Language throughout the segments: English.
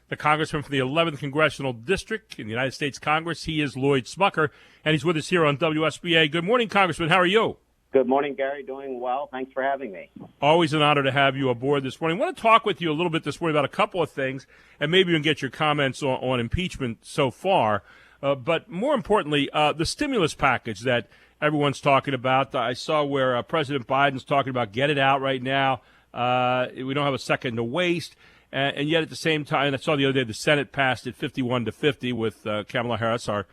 the congressman from the 11th Congressional District in the United States Congress. He is Lloyd Smucker, and he's with us here on WSBA. Good morning, Congressman. How are you? Good morning, Gary. Doing well. Thanks for having me. Always an honor to have you aboard this morning. I want to talk with you a little bit this morning about a couple of things, and maybe you can get your comments on impeachment so far. But more importantly, the stimulus package that everyone's talking about. I saw where President Biden's talking about get it out right now. We don't have a second to waste. And yet at the same time, I saw the other day the Senate passed it 51-50 with Kamala Harris, our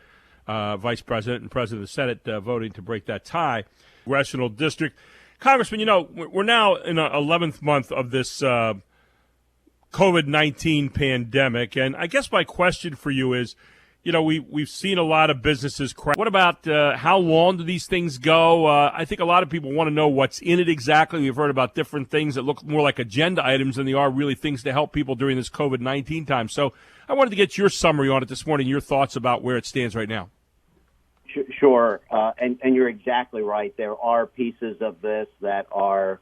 vice president and president of the Senate, voting to break that tie. Congressional district. Congressman, you know, we're now in the 11th month of this COVID-19 pandemic. And I guess my question for you is, you know, we've seen a lot of businesses crash. What about how long do these things go? I think a lot of people want to know what's in it exactly. We've heard about different things that look more like agenda items than they are really things to help people during this COVID-19 time. So I wanted to get your summary on it this morning, your thoughts about where it stands right now. Sure. And you're exactly right. There are pieces of this that are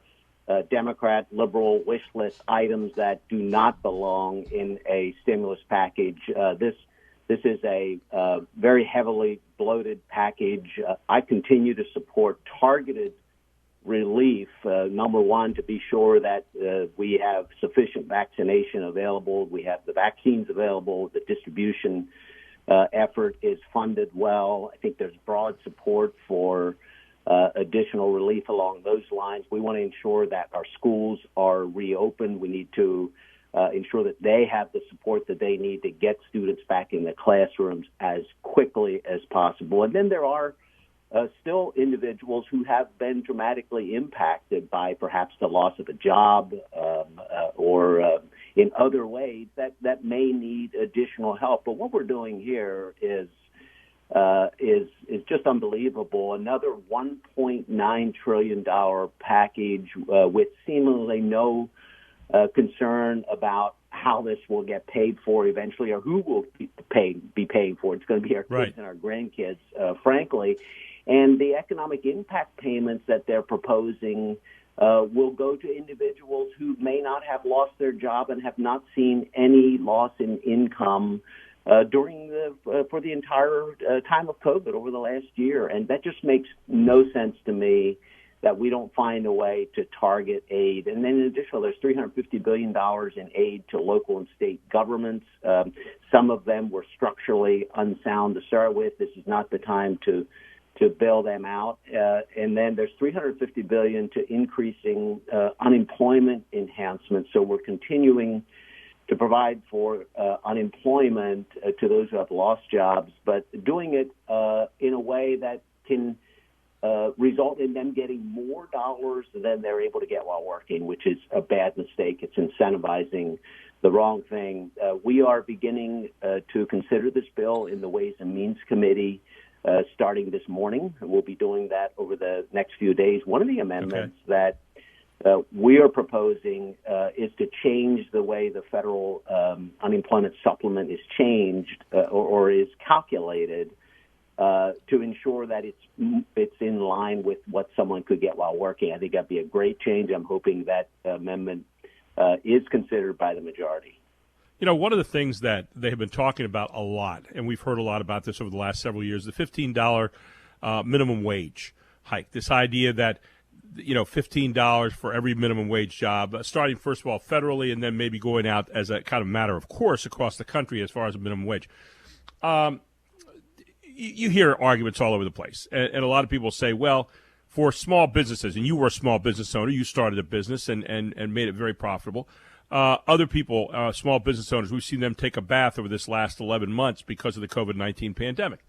Democrat, liberal wish list items that do not belong in a stimulus package. This is a very heavily bloated package. I continue to support targeted relief, number one, to be sure that we have sufficient vaccination available, we have the vaccines available, the distribution effort is funded well. I think there's broad support for additional relief along those lines. We want to ensure that our schools are reopened. We need to ensure that they have the support that they need to get students back in the classrooms as quickly as possible. And then there are still individuals who have been dramatically impacted by perhaps the loss of a job or in other ways that may need additional help. But what we're doing here is just unbelievable. Another $1.9 trillion package with seemingly no concern about how this will get paid for eventually or who will be paying for it. It's going to be our kids and our grandkids, frankly. And the economic impact payments that they're proposing will go to individuals who may not have lost their job and have not seen any loss in income for the entire time of COVID over the last year. And that just makes no sense to me that we don't find a way to target aid. And then in addition, there's $350 billion in aid to local and state governments. Some of them were structurally unsound to start with. This is not the time to bail them out. And then there's $350 billion to increasing unemployment enhancement. So we're continuing to provide for unemployment to those who have lost jobs, but doing it in a way that can result in them getting more dollars than they're able to get while working, which is a bad mistake. It's incentivizing the wrong thing. We are beginning to consider this bill in the Ways and Means Committee starting this morning. We'll be doing that over the next few days. One of the amendments that we are proposing is to change the way the federal unemployment supplement is changed or is calculated to ensure that it's in line with what someone could get while working. I think that'd be a great change. I'm hoping that amendment is considered by the majority. You know, one of the things that they have been talking about a lot, and we've heard a lot about this over the last several years, the $15 minimum wage hike. This idea that, you know, $15 for every minimum wage job, starting first of all federally and then maybe going out as a kind of matter of course across the country as far as a minimum wage. You hear arguments all over the place, and a lot of people say, well, for small businesses, and you were a small business owner, you started a business and made it very profitable. Other people, small business owners, we've seen them take a bath over this last 11 months because of the COVID-19 pandemic.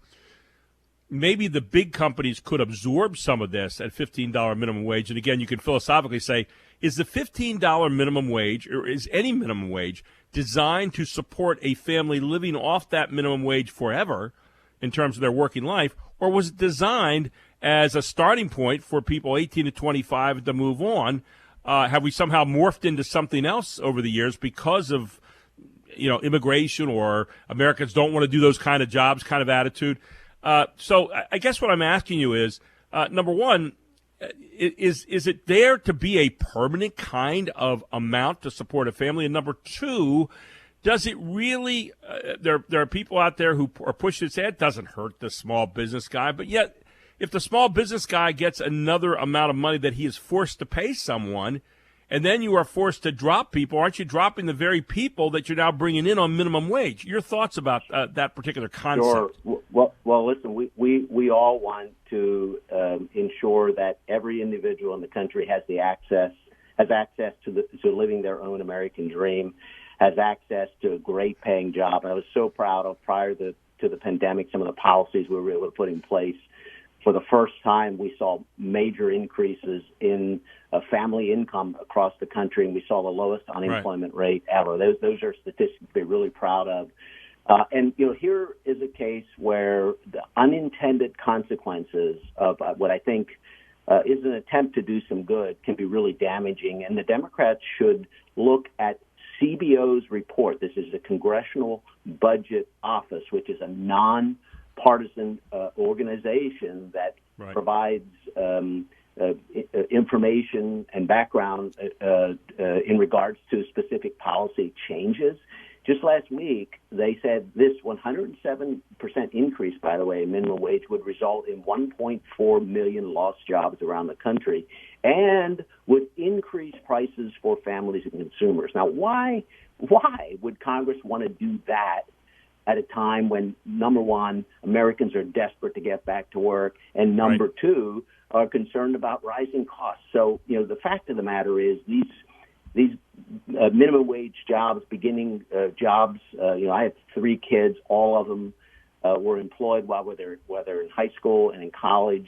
Maybe the big companies could absorb some of this at $15 minimum wage. And again, you can philosophically say, is the $15 minimum wage, or is any minimum wage, designed to support a family living off that minimum wage forever in terms of their working life, or was it designed as a starting point for people 18 to 25 to move on? Have we somehow morphed into something else over the years because of, you know, immigration or Americans don't want to do those kind of jobs kind of attitude? So I guess what I'm asking you is, number one, is it there to be a permanent kind of amount to support a family? And number two, Does it really? There are people out there who are pushing this. It doesn't hurt the small business guy, but yet, if the small business guy gets another amount of money that he is forced to pay someone, and then you are forced to drop people, aren't you dropping the very people that you're now bringing in on minimum wage? Your thoughts about that particular concept? Sure. Well, listen, we all want to ensure that every individual in the country has access to living their own American dream, has access to a great paying job. I was so proud of, prior to the pandemic, some of the policies we were able to put in place. For the first time, we saw major increases in family income across the country, and we saw the lowest unemployment rate ever. Those are statistics to be really proud of. And here is a case where the unintended consequences of what I think is an attempt to do some good can be really damaging. And the Democrats should look at CBO's report. This is the Congressional Budget Office, which is a nonpartisan organization that provides information and background in regards to specific policy changes. Just last week, they said this 107% increase, by the way, in minimum wage would result in 1.4 million lost jobs around the country and would increase prices for families and consumers. Now, why would Congress want to do that at a time when, number one, Americans are desperate to get back to work, and number two, are concerned about rising costs? So, the fact of the matter is these minimum wage jobs, beginning jobs. I have 3 kids. All of them were employed whether in high school and in college.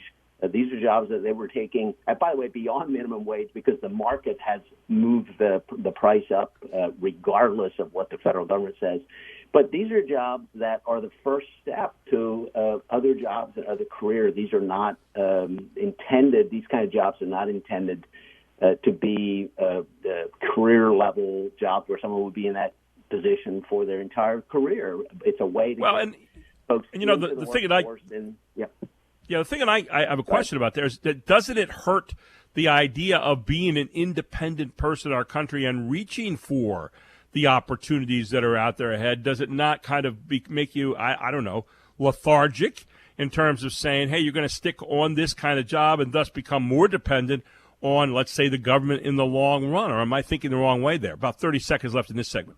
These are jobs that they were taking, by the way, beyond minimum wage, because the market has moved the price up regardless of what the federal government says. But these are jobs that are the first step to other jobs and other careers. These are not intended. These kind of jobs are not intended to be career level jobs where someone would be in that position for their entire career. It's a way to get folks. And the thing that the thing that I have a question about there is that doesn't it hurt the idea of being an independent person in our country and reaching for the opportunities that are out there ahead? Does it not kind of make you, I don't know, lethargic in terms of saying, hey, you're going to stick on this kind of job and thus become more dependent on, let's say, the government in the long run? Or am I thinking the wrong way there? About 30 seconds left in this segment.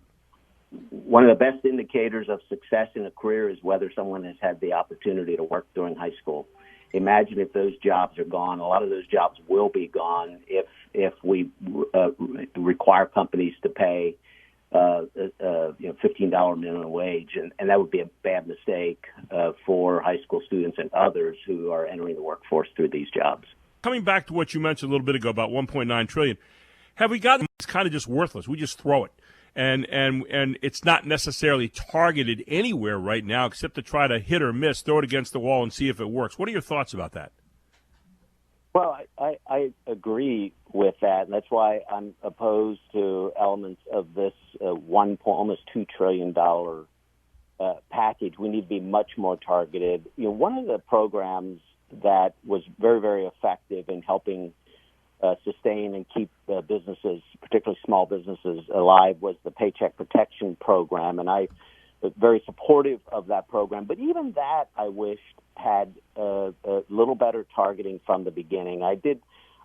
One of the best indicators of success in a career is whether someone has had the opportunity to work during high school. Imagine if those jobs are gone. A lot of those jobs will be gone if we require companies to pay $15 minimum wage, and that would be a bad mistake for high school students and others who are entering the workforce through these jobs. Coming back to what you mentioned a little bit ago about $1.9 trillion, have we gotten it's kind of just worthless? We just throw it, and it's not necessarily targeted anywhere right now except to try to hit or miss, throw it against the wall, and see if it works. What are your thoughts about that? Well, I agree with that, and that's why I'm opposed to elements of this almost $2 trillion package. We need to be much more targeted. One of the programs that was very, very effective in helping sustain and keep businesses, particularly small businesses, alive was the Paycheck Protection Program, and I was very supportive of that program. But even that, I wished had a little better targeting from the beginning. I did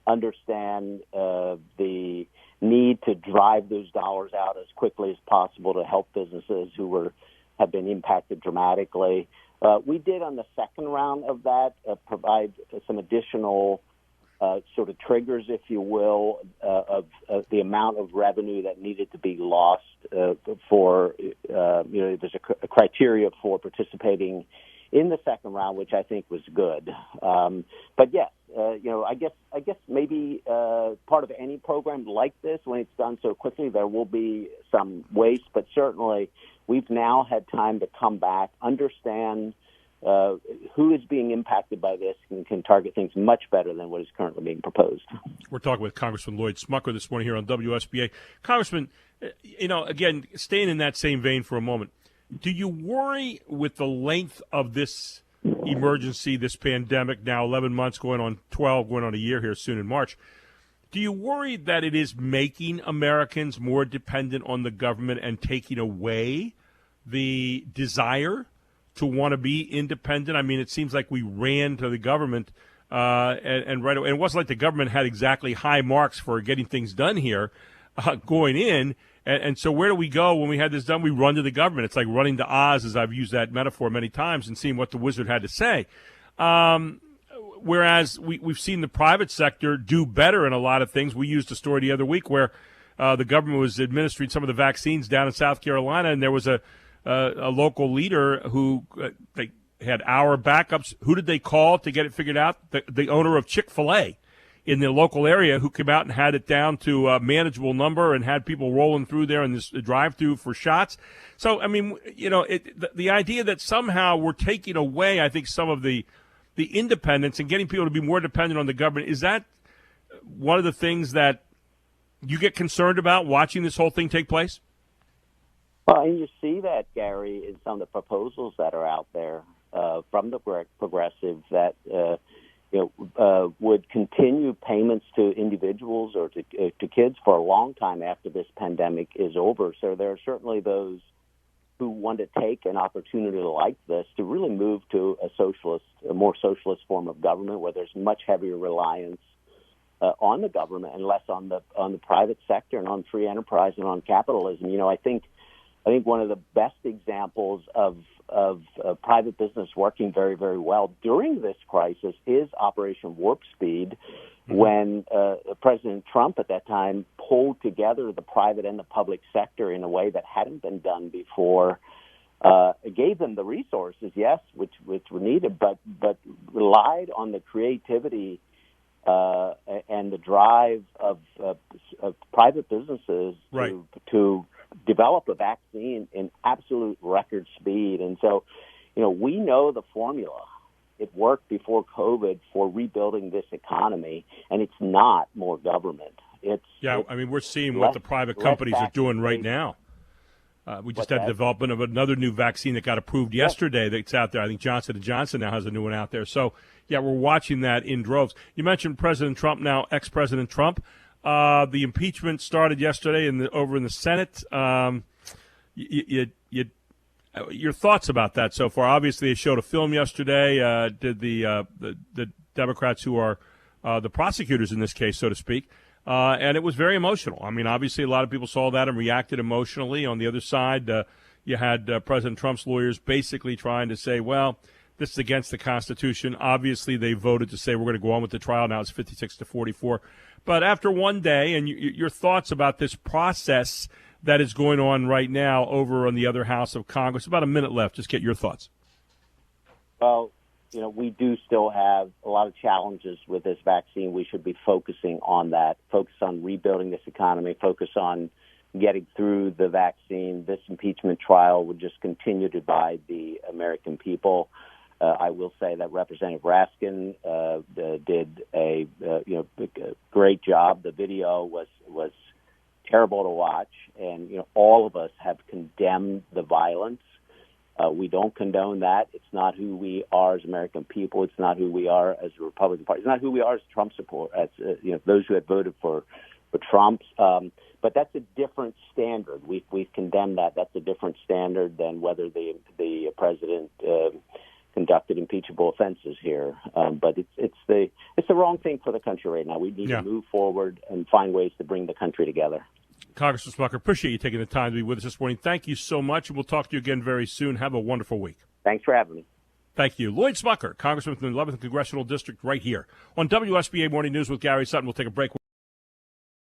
understand the need to drive those dollars out as quickly as possible to help businesses who have been impacted dramatically. We did, on the second round of that, provide some additional sort of triggers, if you will, of the amount of revenue that needed to be lost for, there's a criteria for participating in the second round, which I think was good. But yes, I guess maybe part of any program like this, when it's done so quickly, there will be some waste, but certainly we've now had time to come back, understand who is being impacted by this, and can target things much better than what is currently being proposed. We're talking with Congressman Lloyd Smucker this morning here on WSBA. Congressman, again, staying in that same vein for a moment, do you worry with the length of this emergency, this pandemic, now 11 months, going on 12, going on a year here soon in March, Do you worry that it is making Americans more dependent on the government and taking away the desire to want to be independent? I mean, it seems like we ran to the government, and right away, and it wasn't like the government had exactly high marks for getting things done here going in. And so where do we go when we had this done? We run to the government. It's like running to Oz, as I've used that metaphor many times, and seeing what the wizard had to say. Whereas we've seen the private sector do better in a lot of things. We used a story the other week where the government was administering some of the vaccines down in South Carolina, and there was a local leader who they had hour backups. Who did they call to get it figured out? The owner of Chick-fil-A in the local area, who came out and had it down to a manageable number and had people rolling through there in this drive-through for shots. So, I mean, you know, the idea that somehow we're taking away, I think, some of the independence and getting people to be more dependent on the government, is that one of the things that you get concerned about watching this whole thing take place? Well, and you see that, Gary, in some of the proposals that are out there from the progressives that would continue payments to individuals or to kids for a long time after this pandemic is over. So there are certainly those who want to take an opportunity like this to really move to a more socialist form of government where there's much heavier reliance on the government and less on the private sector and on free enterprise and on capitalism. You know, I think one of the best examples of private business working very, very well during this crisis is Operation Warp Speed, when President Trump at that time pulled together the private and the public sector in a way that hadn't been done before. It gave them the resources, yes, which were needed, but relied on the creativity and the drive of private businesses to develop a vaccine in absolute record speed. And so, you know, we know the formula. It worked before COVID for rebuilding this economy, and it's not more government. We're seeing what the private companies are doing right now. We just had the development of another new vaccine that got approved yesterday that's out there. I think Johnson & Johnson now has a new one out there. So, yeah, we're watching that in droves. You mentioned President Trump now, ex-President Trump. The impeachment started yesterday over in the Senate. Your thoughts about that so far? Obviously, they showed a film yesterday. Did the Democrats, who are the prosecutors in this case, so to speak, and it was very emotional. I mean, obviously, a lot of people saw that and reacted emotionally. On the other side, you had President Trump's lawyers basically trying to say, well, this is against the Constitution. Obviously, they voted to say we're going to go on with the trial. Now it's 56-44. But after one day, and your thoughts about this process that is going on right now over on the other house of Congress. About a minute left. Just get your thoughts. Well, you know, we do still have a lot of challenges with this vaccine. We should be focusing on that, focus on rebuilding this economy, focus on getting through the vaccine. This impeachment trial would just continue to divide the American people. I will say that Representative Raskin did a great job. The video was terrible to watch, and you know, all of us have condemned the violence. We don't condone that. It's not who we are as American people. It's not who we are as a Republican Party. It's not who we are as Trump support, as those who had voted for Trump. But that's a different standard. We've condemned that. That's a different standard than whether the president conducted impeachable offenses here. But it's the wrong thing for the country right now. We need to move forward and find ways to bring the country together. Congressman Smucker, appreciate you taking the time to be with us this morning. Thank you so much, and we'll talk to you again very soon. Have a wonderful week. Thanks for having me. Thank you. Lloyd Smucker, Congressman from the 11th Congressional District, right here on WSBA Morning News with Gary Sutton. We'll take a break.